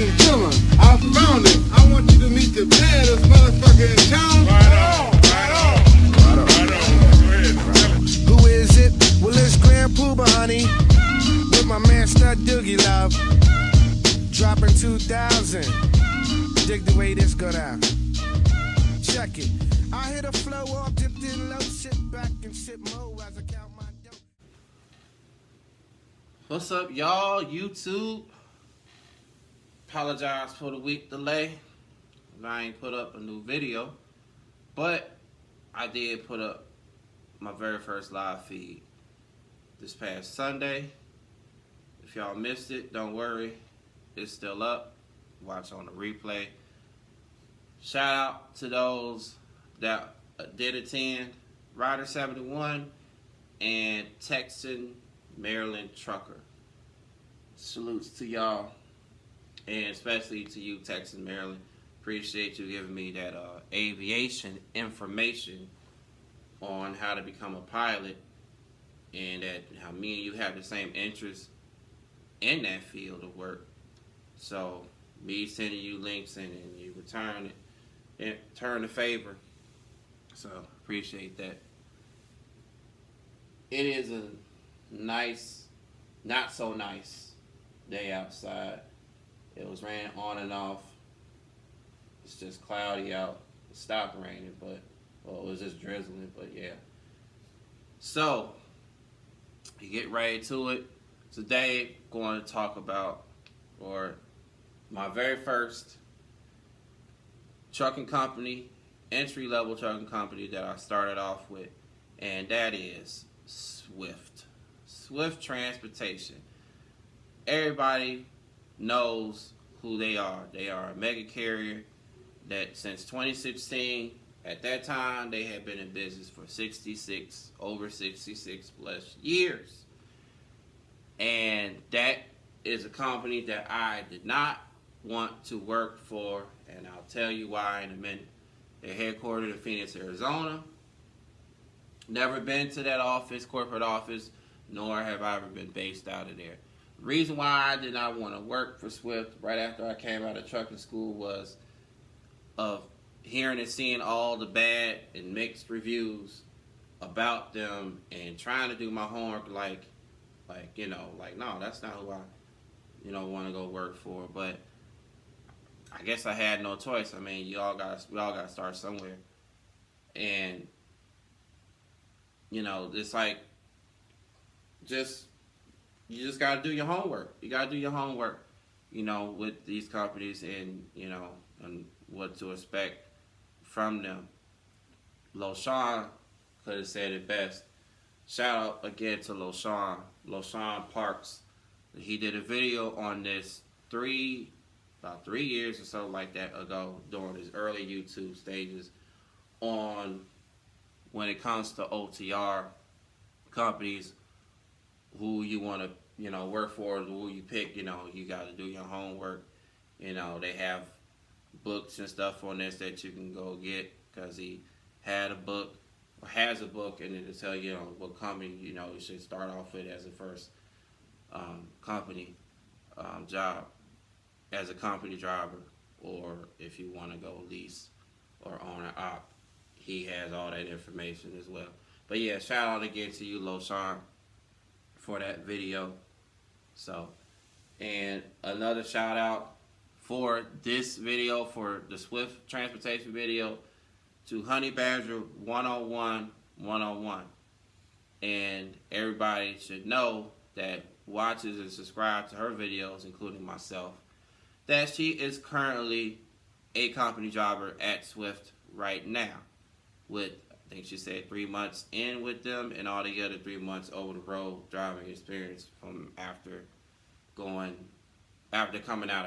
and chillin'. I found it. I want you to meet the baddest motherfucker in town. Who is it? Well, it's Grand Pooba, honey. With my man Stud Doogie Love. Dropping 2,000. Dig the way this go down. Check it. I hit a flow off, dipped in low, sit back and sip mo as I count my dough. What's up, y'all? YouTube. Apologize for the week delay. I ain't put up a new video, but I did put up my very first live feed this past Sunday. If y'all missed it, don't worry. It's still up. Watch on the replay. Shout out to those that did attend. Rider 71 and Texan Maryland Trucker. Salutes to y'all, and especially to you, Texan Maryland. Appreciate you giving me that aviation information on how to become a pilot, and that how me and you have the same interests in that field of work. So me sending you links and you return the favor. So appreciate that. It is a nice, not so nice day outside. It was raining on and off. It's just cloudy out. It stopped raining, but it was just drizzling, but yeah. So you get right to it. Today, going to talk about my very first trucking company, entry-level trucking company that I started off with, and that is Swift. Swift Transportation. Everybody knows who they are. They are a mega carrier that since 2016, at that time, they had been in business for over 66 plus years. And that is a company that I did not want to work for, and I'll tell you why in a minute. They're headquartered in Phoenix, Arizona. Never been to that office, corporate office, nor have I ever been based out of there. The reason why I did not want to work for Swift right after I came out of trucking school was of hearing and seeing all the bad and mixed reviews about them and trying to do my homework no, that's not who I, want to go work for. But I guess I had no choice. I mean, we all got to start somewhere. And, it's like, you just got to do your homework. You got to do your homework, with these companies and, and what to expect from them. LoShawn could have said it best. Shout out again to LoShawn Parks. He did a video on this about 3 years or so like that ago during his early YouTube stages on when it comes to OTR companies, who you want to, work for, who you pick, you got to do your homework. They have books and stuff on this that you can go get because he had a book or has a book, and it'll tell you, what company, you should start off with as a first company job as a company driver, or if you want to go lease or own an op. He has all that information as well. But yeah, shout out again to you, LoShawn, for that video. So, and another shout out for this video, for the Swift Transportation video, to Honey Badger 101. And everybody should know that watches and subscribes to her videos, including myself, that she is currently a company driver at Swift right now, with, I think she said, 3 months in with them, and altogether 3 months over the road driving experience from after coming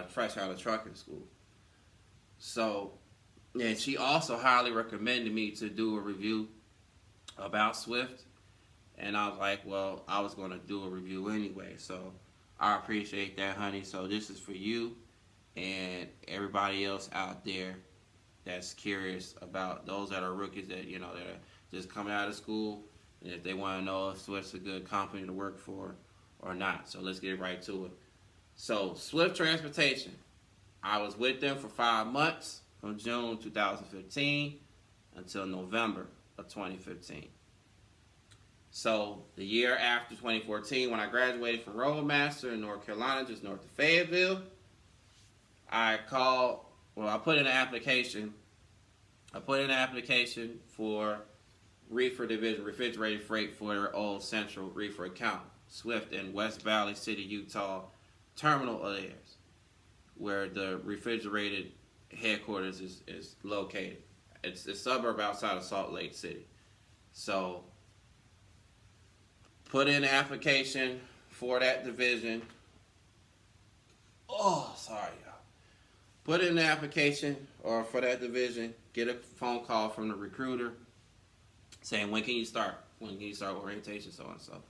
fresh out of trucking school. So, and she also highly recommended me to do a review about Swift, and I was like, well, I was going to do a review anyway, so I appreciate that, honey. So this is for you and everybody else out there that's curious about those that are rookies, that that are just coming out of school, and if they want to know if Swift's a good company to work for or not. So let's get right to it. So Swift Transportation I was with them for 5 months, from June 2015 until November of 2015. So the year after 2014, when I graduated from Roadmaster in North Carolina, just north of Fayetteville, I put in an application. I put in an application for reefer division, refrigerated freight for their old central reefer account, Swift in West Valley City, Utah, terminal of theirs, where the refrigerated headquarters is located. It's a suburb outside of Salt Lake City. So, put in an application for that division. Oh, sorry, y'all. Put in an application for that division. Get a phone call from the recruiter saying, when can you start? When can you start orientation, so and so.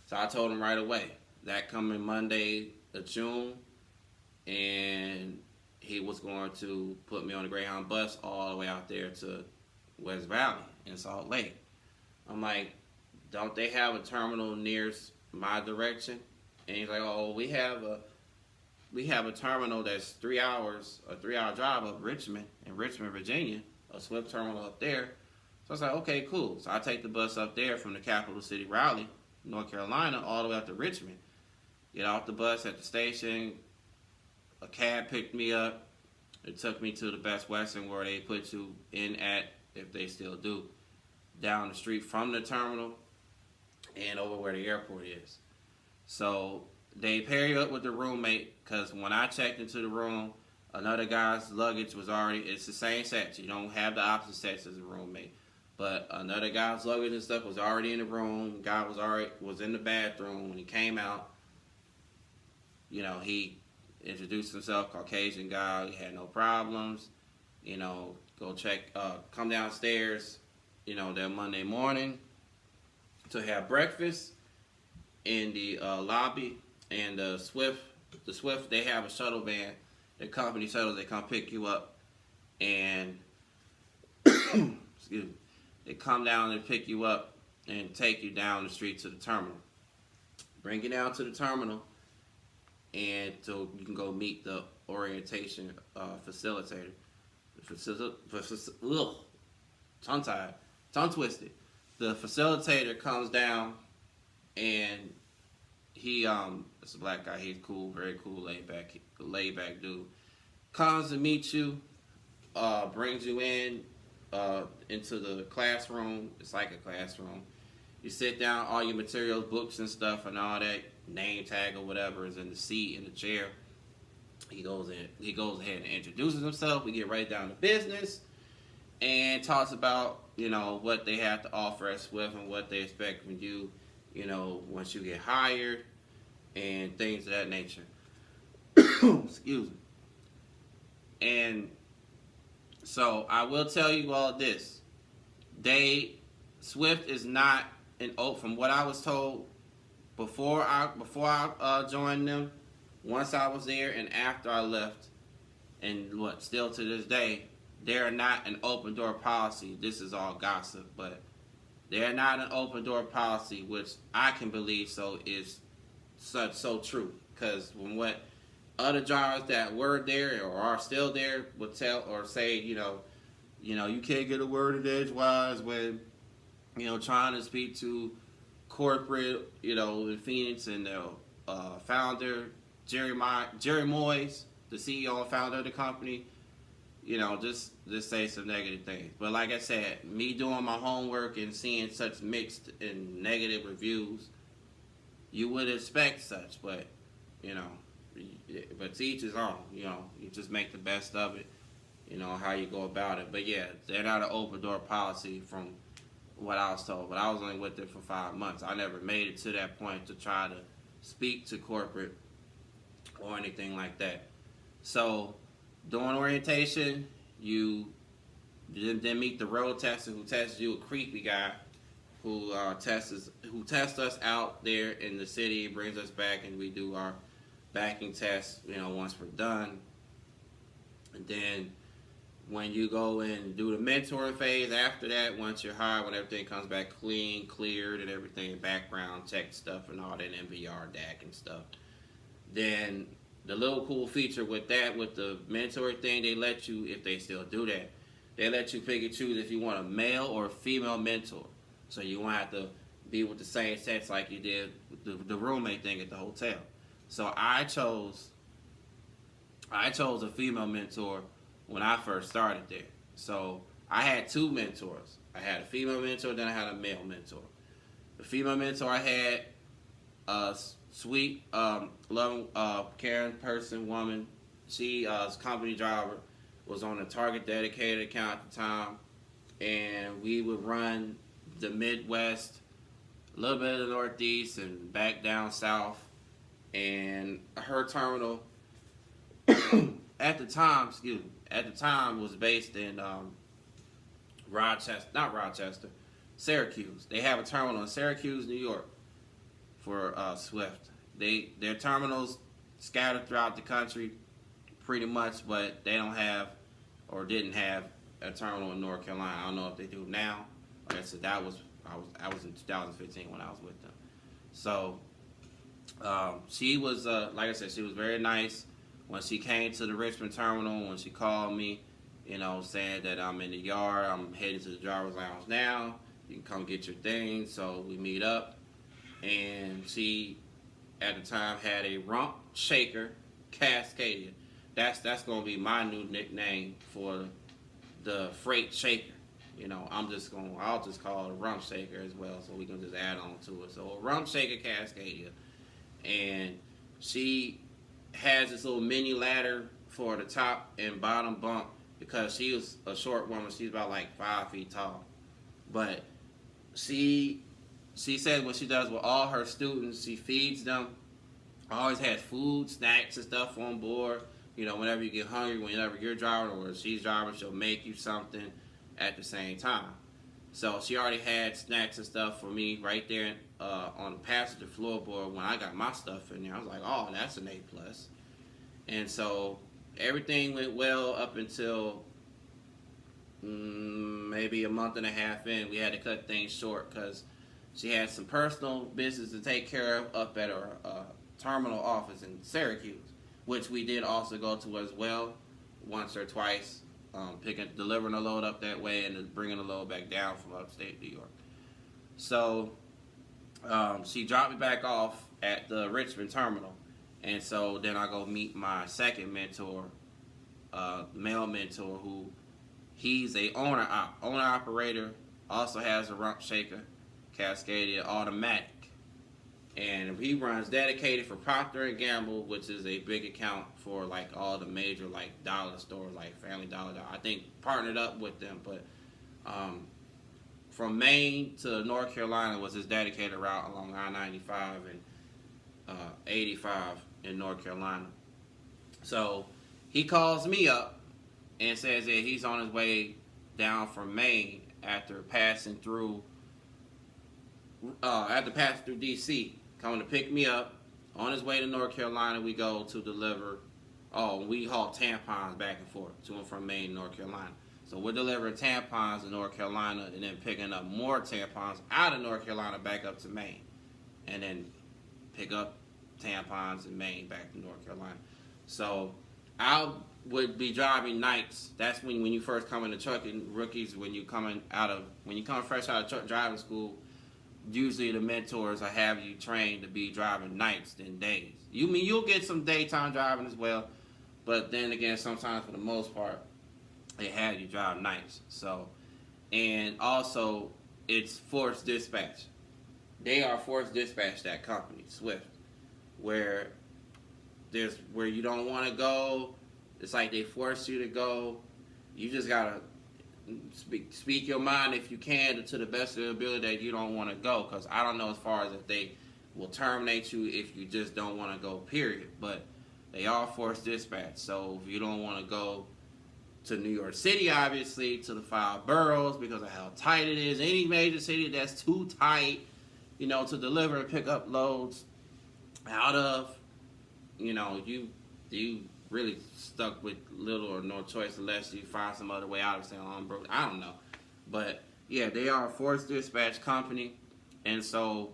So I told him right away. That coming Monday of June, and he was going to put me on a Greyhound bus all the way out there to West Valley in Salt Lake. I'm like, don't they have a terminal near my direction? And he's like, oh, we have a terminal that's 3 hours, a 3-hour drive up Richmond, in Richmond, Virginia, a Swift terminal up there. So I was like, okay, cool. So I take the bus up there from the capital city, Raleigh, North Carolina, all the way up to Richmond. Get off the bus at the station. A cab picked me up. It took me to the Best Western, where they put you in at, if they still do, down the street from the terminal and over where the airport is. So they pair you up with the roommate, because when I checked into the room, another guy's luggage was already, it's the same sets. You don't have the opposite sets as a roommate. But another guy's luggage and stuff was already in the room. Guy was in the bathroom. When he came out, you know, he introduced himself, Caucasian guy. He had no problems. You know, come downstairs, you know, that Monday morning to have breakfast in the lobby. And the Swift, they have a shuttle van. The company shuttles, they come pick you up. And, excuse me, they come down and pick you up and take you down the street to the terminal. Bring you down to the terminal, and so you can go meet the orientation facilitator. Tongue twisted. The facilitator comes down, and he it's a black guy. He's cool, very cool, laid back dude. Comes to meet you, brings you into the classroom. It's like a classroom. You sit down, all your materials, books and stuff, and all that name tag or whatever is in the seat, in the chair. He goes ahead and introduces himself. We get right down to business and talks about, you know, what they have to offer at Swift and what they expect from you, you know, once you get hired and things of that nature. Excuse me. And so I will tell you all this. Swift is not an from what I was told before I joined them, once I was there and after I left, and still to this day, they're not an open door policy. This is all gossip, but they're not an open door policy, which I can believe is so true. Because when what other drivers that were there or are still there would tell or say, you know, you can't get a word in edgewise when, you know, trying to speak to corporate, you know, in Phoenix, and the founder, Jerry Moyes, the CEO and founder of the company, you know, just say some negative things. But like I said, me doing my homework and seeing such mixed and negative reviews, you would expect such, but, you know, but to each his own, you know, you just make the best of it, you know, how you go about it. But yeah, they're not an open door policy from what I was told, but I was only with them for 5 months. I never made it to that point to try to speak to corporate or anything like that. So during orientation, you then meet the road tester who tests you, a creepy guy who tests us out there in the city, brings us back, and we do our backing test, you know, once we're done. And then when you go and do the mentoring phase after that, once you're hired, when everything comes back clean, cleared, and everything, background check stuff and all that, MVR, DAC and stuff, then the little cool feature with that, with the mentor thing, they let you, if they still do that, they let you pick and choose if you want a male or a female mentor. So you won't have to be with the same sex like you did with the roommate thing at the hotel. So I chose a female mentor when I first started there. So I had two mentors. I had a female mentor, then I had a male mentor. The female mentor I had, sweet, loving, caring person, woman. She was a company driver, was on a Target dedicated account at the time, and we would run the Midwest, a little bit of the Northeast, and back down south. And her terminal at the time was based in Syracuse. They have a terminal in Syracuse, New York, for Swift. Their terminals scattered throughout the country, pretty much, but they don't have or didn't have a terminal in North Carolina. I don't know if they do now. Like I said, I was in 2015 when I was with them. So she was, like I said, she was very nice. When she came to the Richmond terminal, when she called me, saying that I'm in the yard, I'm heading to the driver's lounge now, you can come get your things. So we meet up, and she, at the time, had a Rump Shaker Cascadia. That's going to be my new nickname for the freight shaker. I'll just call it a Rump Shaker as well, so we can just add on to it. So a Rump Shaker Cascadia, and she has this little mini ladder for the top and bottom bunk because she was a short woman. She's about like 5 feet tall, but she said what she does with all her students, she feeds them. Always has food, snacks, and stuff on board. Whenever you get hungry, whenever you're driving or she's driving, she'll make you something at the same time. So she already had snacks and stuff for me right there on the passenger floorboard when I got my stuff in there. I was like, oh, that's an A+. And so everything went well up until maybe a month and a half in. We had to cut things short because she had some personal business to take care of up at her terminal office in Syracuse, which we did also go to as well, once or twice, delivering a load up that way and then bringing a load back down from upstate New York. So she dropped me back off at the Richmond terminal, and so then I go meet my second mentor, male mentor, who he's a owner-operator, also has a Rump Shaker Cascadia automatic. And he runs dedicated for Procter & Gamble, which is a big account for like all the major like dollar stores, like Family Dollar. I think partnered up with them, but from Maine to North Carolina was his dedicated route along I-95 and 85 in North Carolina. So he calls me up and says that he's on his way down from Maine after passing through DC. Coming to pick me up. On his way to North Carolina, we go to deliver. We haul tampons back and forth to and from Maine, North Carolina. So we're delivering tampons in North Carolina and then picking up more tampons out of North Carolina back up to Maine. And then pick up tampons in Maine back to North Carolina. So I would be driving nights. That's when you first come into trucking, rookies, when you come fresh out of truck driving school. Usually the mentors I have you trained to be driving nights than days. You'll get some daytime driving as well, but then again, sometimes for the most part, they have you drive nights. So, and also it's forced dispatch. They are forced dispatch, that company, Swift, where you don't want to go. It's like they force you to go. You just gotta speak your mind if you can to the best of your ability that you don't want to go, because I don't know as far as if they will terminate you if you just don't want to go, period. But they are forced dispatch. So if you don't want to go to New York City, obviously, to the 5 boroughs because of how tight it is, any major city that's too tight, to deliver and pick up loads out of, you really stuck with little or no choice unless you find some other way out of saying, I'm broke. I don't know. But yeah, they are a forced dispatch company. And so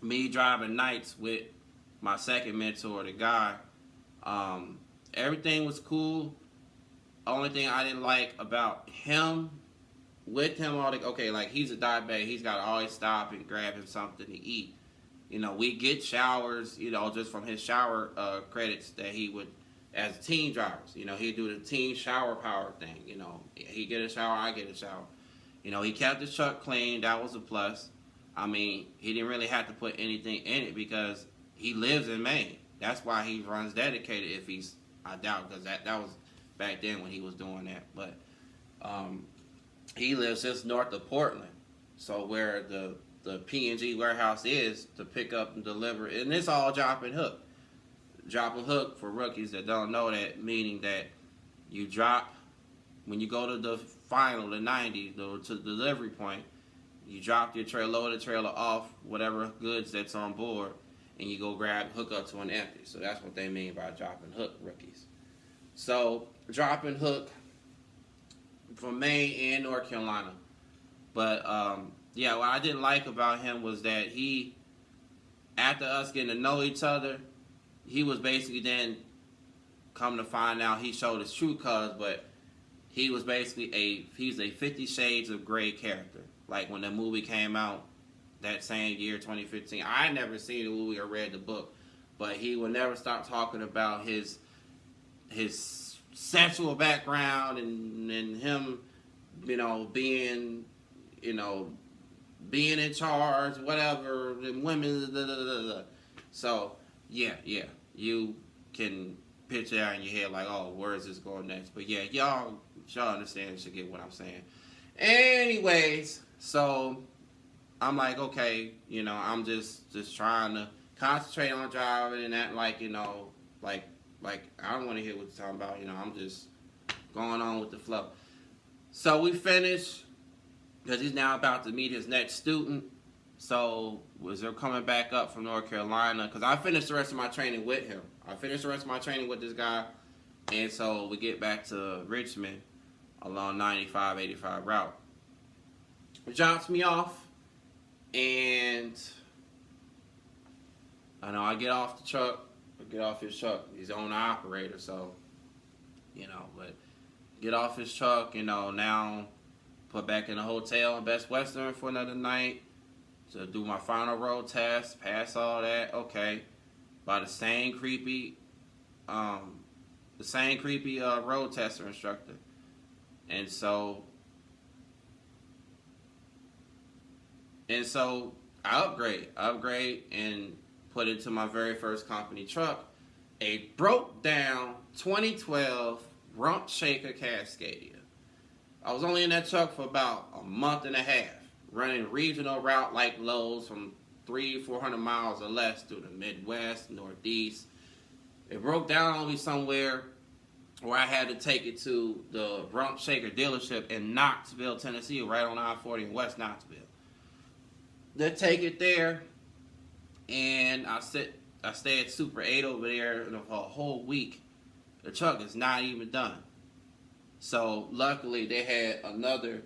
me driving nights with my second mentor, the guy, Everything was cool. Only thing I didn't like about him, with him, like he's a diabetic, he's got to always stop and grab him something to eat. You know, we get showers, you know, just from his shower credits that he would, as teen drivers, you know, he'd do the teen shower power thing. You know, he get a shower, I get a shower. You know, he kept his truck clean. That was a plus. I mean, he didn't really have to put anything in it because he lives in Maine. That's why he runs dedicated. If he's, I doubt, because that was back then when he was doing that. But he lives just north of Portland, so where the P&G warehouse is to pick up and deliver, and it's all drop and hook. Drop and hook, for rookies that don't know that, meaning that you drop when you go to the final, the 90, to the delivery point. You drop your trailer, load the trailer off whatever goods that's on board, and you go hook up to an empty. So that's what they mean by drop and hook, rookies. So drop and hook from Maine and North Carolina. But yeah, what I didn't like about him was that he, after us getting to know each other, he was basically then come to find out he showed his true colors, but he was basically he's a 50 Shades of Grey character. Like when the movie came out that same year, 2015, I had never seen the movie or read the book, but he would never stop talking about his sexual background and him, you know, being in charge, whatever, and women, So, yeah, you can picture that in your head like, oh, where is this going next? But yeah, y'all understand, should get what I'm saying. Anyways, so I'm like, okay, you know, I'm just trying to concentrate on driving and that, like, you know, like I don't want to hear what you're talking about, you know, I'm just going on with the flow. So we finished, because he's now about to meet his next student. So was they're coming back up from North Carolina, because I finished the rest of my training with him. I finished the rest of my training with this guy, and so we get back to Richmond along 95-85 route. He drops me off, and I know I get off the truck. I get off his truck. He's the owner operator, so, you know, but get off his truck, you know, now put back in the hotel in Best Western for another night to do my final road test, pass all that, okay, by the same creepy road tester instructor. And so I upgrade and put into my very first company truck a broke down 2012 Rump Shaker Cascadia. I was only in that truck for about a month and a half, running regional route like loads from 300-400 miles or less through the Midwest, Northeast. It broke down on me somewhere where I had to take it to the Rump Shaker dealership in Knoxville, Tennessee, right on I-40 in West Knoxville. They take it there, and I stay at Super 8 over there for a whole week. The truck is not even done. So luckily they had another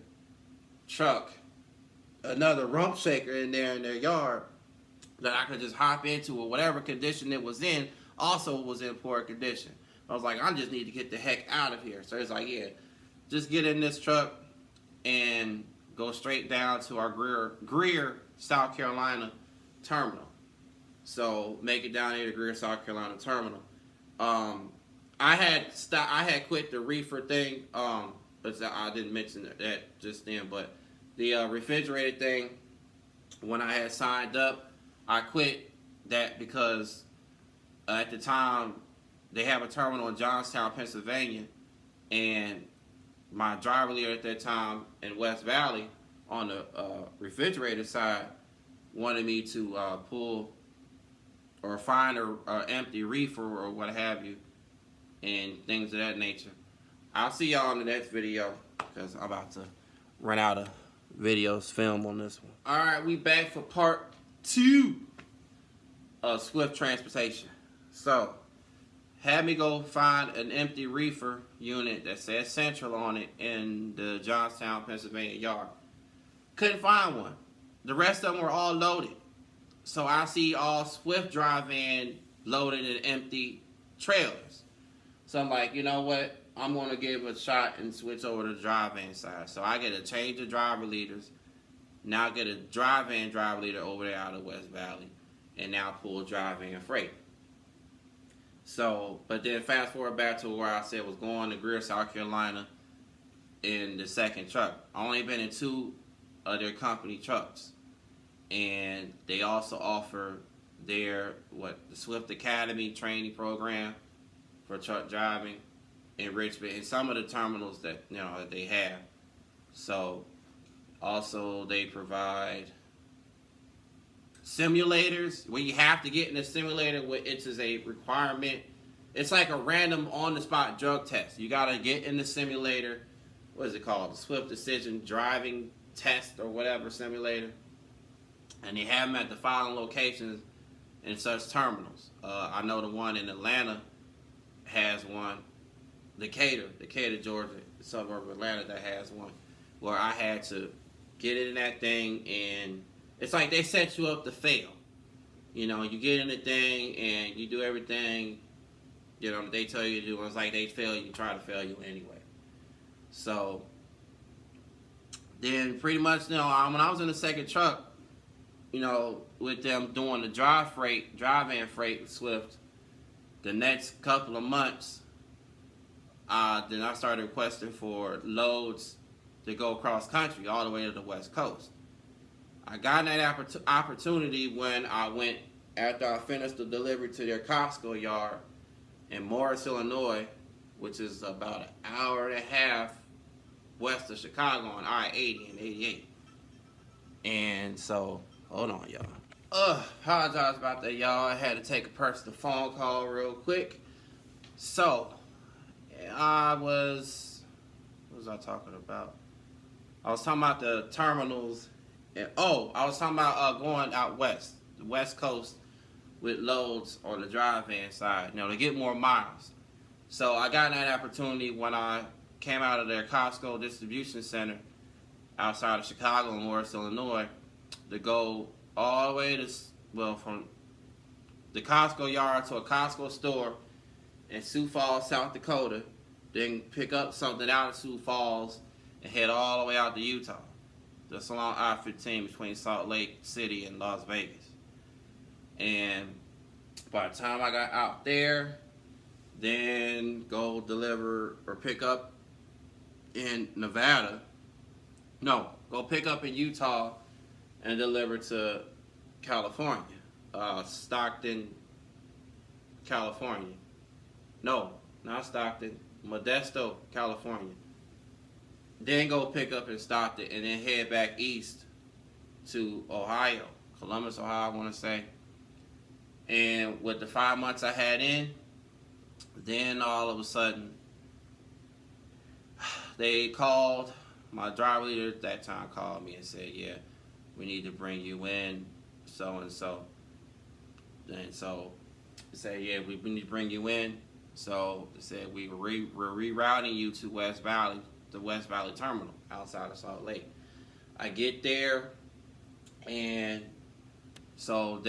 truck, another Rump Shaker in their yard that I could just hop into, or whatever condition it was in also was in poor condition. I was like, I just need to get the heck out of here. So it's like, yeah, just get in this truck and go straight down to our Greer, South Carolina terminal. So make it down here to Greer, South Carolina terminal. I had quit the reefer thing, but I didn't mention that just then. But the refrigerated thing, when I had signed up, I quit that because at the time they have a terminal in Johnstown, Pennsylvania, and my driver leader at that time in West Valley on the refrigerator side wanted me to pull or find an empty reefer or what have you, and things of that nature. I'll see y'all in the next video, because I'm about to run out of videos film on this one. Alright, we back for part 2 of Swift Transportation. So, had me go find an empty reefer unit that says Central on it in the Johnstown, Pennsylvania yard. Couldn't find one. The rest of them were all loaded. So I see all Swift drive in loaded and empty trailers. So I'm like, you know what? I'm going to give it a shot and switch over to the dry van side. So I get a change of driver leaders. Now I get a dry van driver leader over there out of West Valley. And now pull dry van freight. So, but then fast forward back to where I said was going to Greer, South Carolina in the second truck. I only been in 2 of their company trucks. And they also offer their, the Swift Academy training program for truck driving in Richmond and some of the terminals that, that they have. So, also they provide simulators where you have to get in a simulator where it is a requirement. It's like a random on-the-spot drug test. You got to get in the simulator. What is it called? The Swift Decision Driving Test or whatever simulator. And they have them at the following locations in such terminals. I know the one in Atlanta has one. Decatur, Georgia, the suburb of Atlanta, that has one where I had to get in that thing, and it's like they set you up to fail. You get in the thing and you do everything, they tell you to do. It's like they fail you, try to fail you anyway. So then pretty much, when I was in the second truck, with them doing the dry van freight with Swift, the next couple of months, then I started requesting for loads to go cross country all the way to the West Coast. I got that opportunity when I went, after I finished the delivery to their Costco yard in Morris, Illinois, which is about an hour and a half west of Chicago on I-80 and 88. And so, hold on, y'all. Apologize about that, y'all. I had to take a personal phone call real quick. So, what was I talking about? I was talking about the terminals. I was talking about going out west, the West Coast, with loads on the dry van side, to get more miles. So I got that opportunity when I came out of their Costco distribution center outside of Chicago in Morris, Illinois, to go all the way to, from the Costco yard to a Costco store in Sioux Falls, South Dakota, then pick up something out of Sioux Falls and head all the way out to Utah. Just along I-15 between Salt Lake City and Las Vegas. And by the time I got out there, then go deliver or pick up in Nevada. No, go pick up in Utah and deliver to California. Stockton, California. No, not Stockton. Modesto, California. Then go pick up in Stockton and then head back east to Ohio. Columbus, Ohio, I want to say. And with the 5 months I had in, then all of a sudden, they called, my driver leader at that time called me and said, yeah, we need to bring you in, so-and-so. And so, they said, yeah, we need to bring you in. So, they said, we're rerouting you to West Valley, the West Valley Terminal outside of Salt Lake. I get there, and so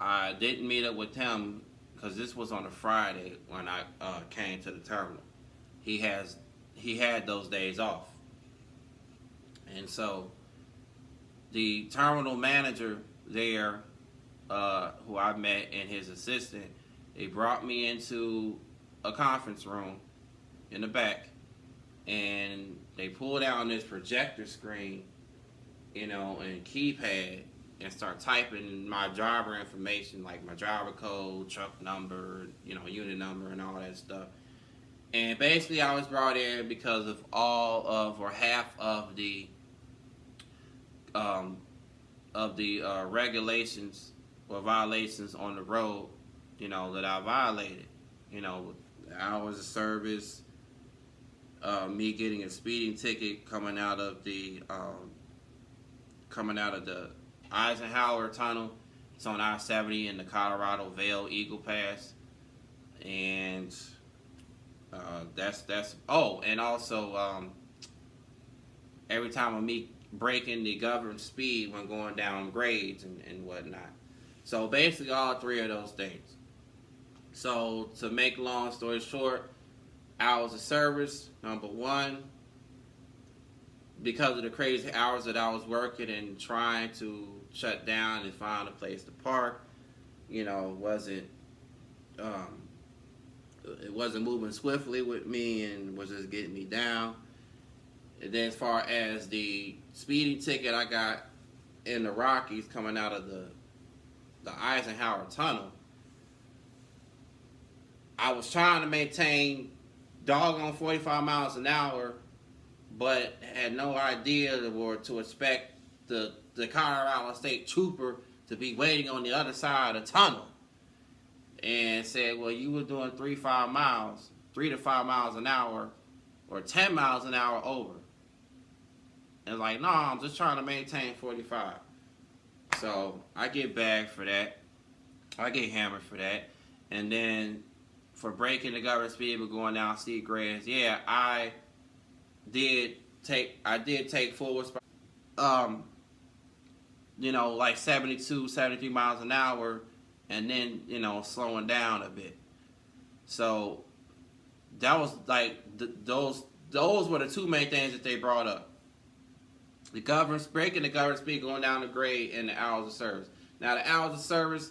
I didn't meet up with him because this was on a Friday when I came to the terminal. He had those days off, and so the terminal manager there, who I met, and his assistant, they brought me into a conference room in the back, and they pulled out this projector screen, and keypad, and start typing my driver information, like my driver code, truck number, unit number, and all that stuff. And basically, I was brought in because of all of or half of the regulations or violations on the road, that I violated. Hours of service, me getting a speeding ticket coming out of the Eisenhower Tunnel. It's on I-70 in the Colorado Vail Eagle Pass, and and also every time I meet breaking the governed speed when going down grades and whatnot. So basically all 3 of those things. So to make a long story short, hours of service, number one, because of the crazy hours that I was working and trying to shut down and find a place to park, wasn't it wasn't moving swiftly with me and was just getting me down. And then as far as the speeding ticket I got in the Rockies coming out of the Eisenhower Tunnel, I was trying to maintain doggone 45 miles an hour, but had no idea or to expect the Colorado State Trooper to be waiting on the other side of the tunnel. And said, well, you were doing 3 to 5 miles an hour, or 10 miles an hour over. And like, no, I'm just trying to maintain 45. So I get bagged for that. I get hammered for that. And then for breaking the government speed but going down Seagrass, yeah, I did take full responsibility. Like 72, 73 miles an hour, and then, slowing down a bit. So that was like, those were the two main things that they brought up. Breaking the government speed, going down the grade, and the hours of service. Now the hours of service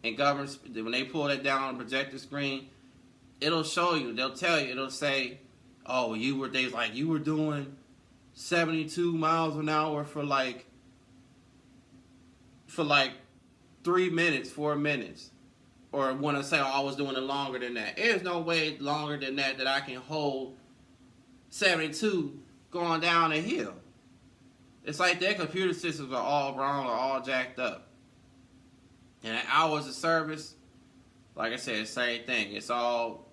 and government speed, when they pull that down on the projector screen, it'll show you, they'll tell you, it'll say, oh, you were doing 72 miles an hour for like 3 minutes, 4 minutes. Or want to say, oh, I was doing it longer than that. There's no way longer than that I can hold 72 going down a hill. It's like their computer systems are all wrong or all jacked up. And the hours of service, like I said, same thing. It's all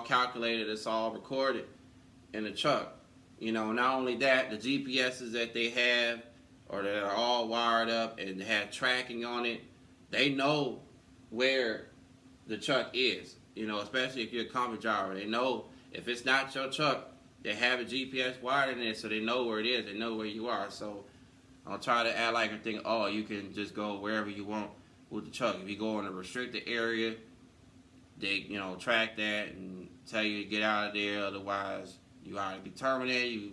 calculated, it's all recorded in the truck. Not only that, the GPSs that they have, or that are all wired up and have tracking on it, they know where the truck is. Especially if you're a company driver. They know if it's not your truck, they have a GPS wired in it, so they know where it is. They know where you are. So I'll try to act like and think, oh, you can just go wherever you want with the truck. If you go in a restricted area, they track that and tell you to get out of there. Otherwise, you ought to be terminated.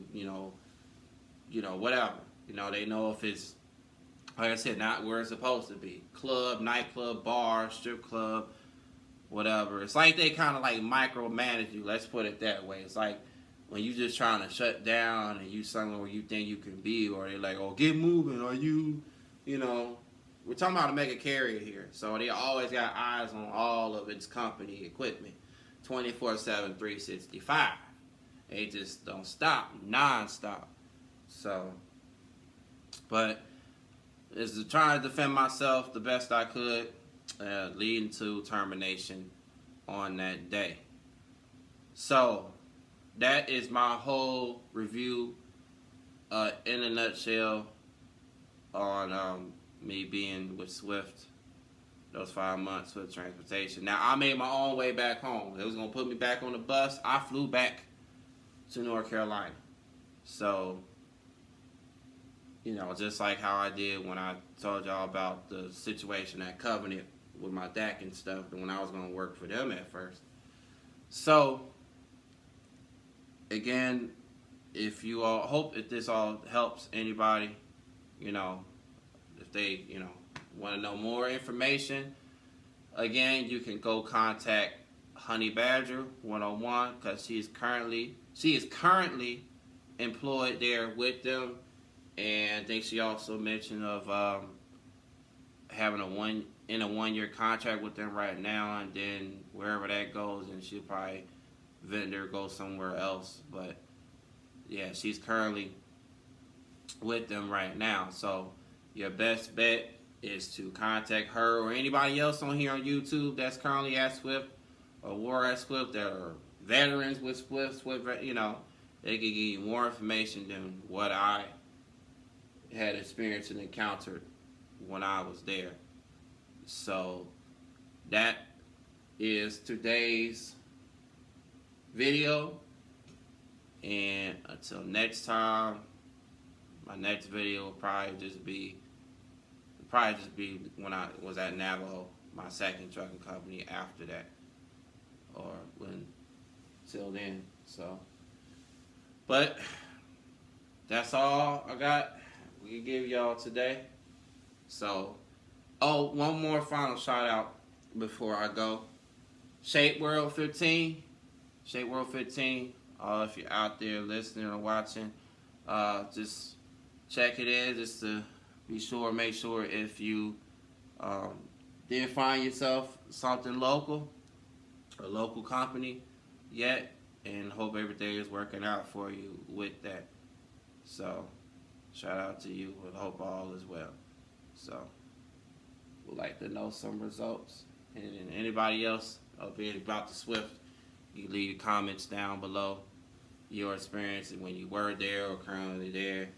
Whatever. They know if it's, like I said, not where it's supposed to be. Club, nightclub, bar, strip club, whatever. It's like they kind of like micromanage you. Let's put it that way. It's like when you just trying to shut down and you somewhere where you think you can be, or they're like, oh, get moving, or we're talking about a mega carrier here. So they always got eyes on all of its company equipment, 24/7, 365. They just don't stop, non-stop. So, but is trying to defend myself the best I could, leading to termination on that day. So that is my whole review in a nutshell on me being with Swift those 5 months with transportation. Now, I made my own way back home. They was going to put me back on the bus. I flew back to North Carolina. So, just like how I did when I told y'all about the situation at Covenant with my DAC and stuff, and when I was going to work for them at first. So, again, if you all hope that this all helps anybody, if they, want to know more information, again, you can go contact Honey Badger 101 because she is currently employed there with them, and I think she also mentioned of having a 1 year contract with them right now, and then wherever that goes, and she'll probably vendor go somewhere else. But yeah, she's currently with them right now. So your best bet is to contact her or anybody else on here on YouTube that's currently at Swift or were at Swift that are veterans with Swift, they can give you more information than what I had experienced and encountered when I was there. So that is today's video, and until next time, my next video will probably just be when I was at Navajo, my second trucking company after that. or when till then. So, but that's all I got. We can give y'all today. So, oh, one more final shout out before I go. Shape World 15. Shape World 15. If you're out there listening or watching, just check it in just to be sure, make sure if you didn't find yourself something local, a local company yet, and hope everything is working out for you with that. So, shout out to you and hope all is well. So, would like to know some results. And anybody else about the Swift, you can leave your comments down below. Your experience and when you were there or currently there.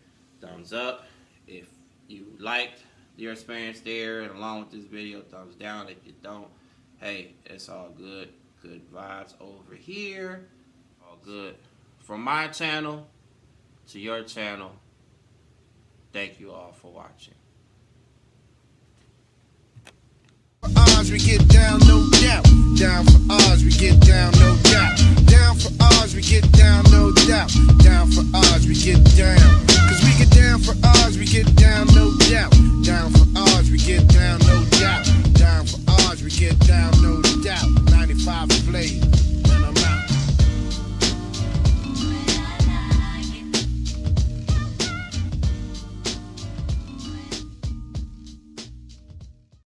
Thumbs up if you liked your experience there, and along with this video, thumbs down if you don't. Hey, it's all good. Good vibes over here. All good. From my channel to your channel, thank you all for watching. For Oz, we get down, no doubt. Down for Oz, we get